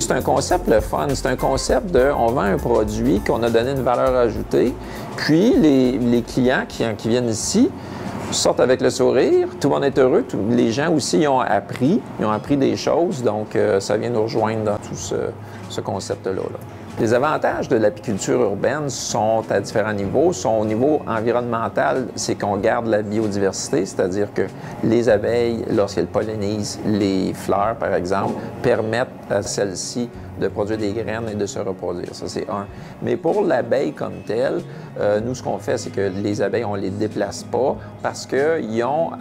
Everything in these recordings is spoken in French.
c'est un concept le fun. C'est un concept de on vend un produit qu'on a donné une valeur ajoutée, puis les clients qui viennent ici sortent avec le sourire, tout le monde est heureux, les gens aussi ils ont appris des choses, donc ça vient nous rejoindre dans tout ce concept-là. Les avantages de l'apiculture urbaine sont à différents niveaux. Au niveau environnemental, c'est qu'on garde la biodiversité, c'est-à-dire que les abeilles, lorsqu'elles pollinisent les fleurs, par exemple, permettent à celles-ci de produire des graines et de se reproduire. Ça, c'est un. Mais pour l'abeille comme telle, nous, ce qu'on fait, c'est que les abeilles, on ne les déplace pas parce qu'ils ont,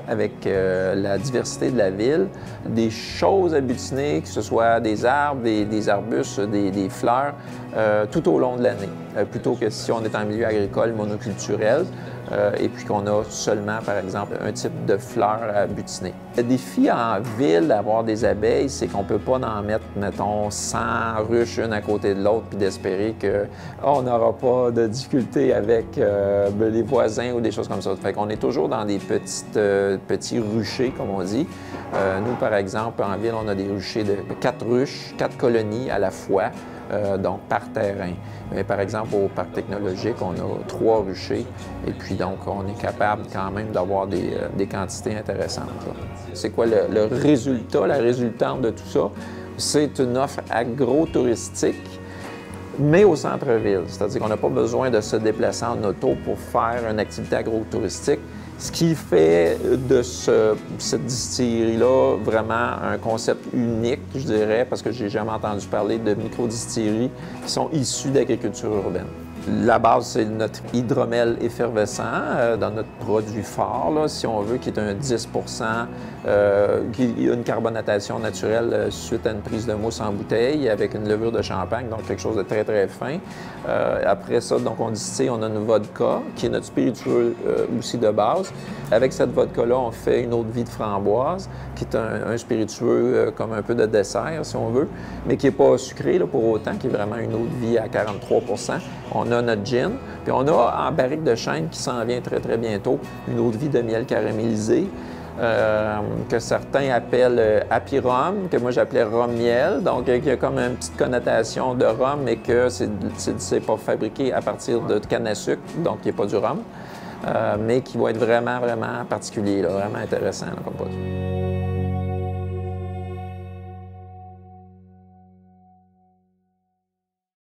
avec la diversité de la ville, des choses à butiner, que ce soit des arbres, des arbustes, des fleurs, tout au long de l'année, plutôt que si on est en milieu agricole monoculturel et puis qu'on a seulement, par exemple, un type de fleurs à butiner. Le défi en ville d'avoir des abeilles, c'est qu'on ne peut pas en mettre, mettons, 100 ruches une à côté de l'autre puis d'espérer qu'on n'aura pas de difficultés avec les voisins ou des choses comme ça. Fait qu'on est toujours dans des petits ruchers, comme on dit. Nous, par exemple, en ville, on a des ruchers de 4 ruches, 4 colonies à la fois. Donc par terrain. Mais par exemple, au parc technologique, on a 3 ruchers et puis donc on est capable quand même d'avoir des quantités intéressantes. C'est quoi le résultat, la résultante de tout ça? C'est une offre agro-touristique, mais au centre-ville. C'est-à-dire qu'on n'a pas besoin de se déplacer en auto pour faire une activité agro-touristique. Ce qui fait de cette distillerie-là vraiment un concept unique, je dirais, parce que j'ai jamais entendu parler de microdistilleries qui sont issues d'agriculture urbaine. La base, c'est notre hydromel effervescent dans notre produit phare, là, si on veut, qui est un 10 qui a une carbonatation naturelle suite à une prise de mousse en bouteille avec une levure de champagne, donc quelque chose de très, très fin. Après ça, donc on distille, on a une vodka, qui est notre spiritueux aussi de base. Avec cette vodka-là, on fait une eau de vie de framboise, qui est un spiritueux comme un peu de dessert, si on veut, mais qui n'est pas sucré là, pour autant, qui est vraiment une eau de vie à 43 On a notre gin, puis on a en barrique de chêne qui s'en vient très, très bientôt, une eau de vie de miel caramélisé, que certains appellent happy rum, que moi j'appelais rhum miel, donc il y a comme une petite connotation de rhum, mais que c'est pas fabriqué à partir de canne à sucre, donc il n'y a pas du rhum, mais qui va être vraiment, vraiment particulier, là, vraiment intéressant là, comme produit.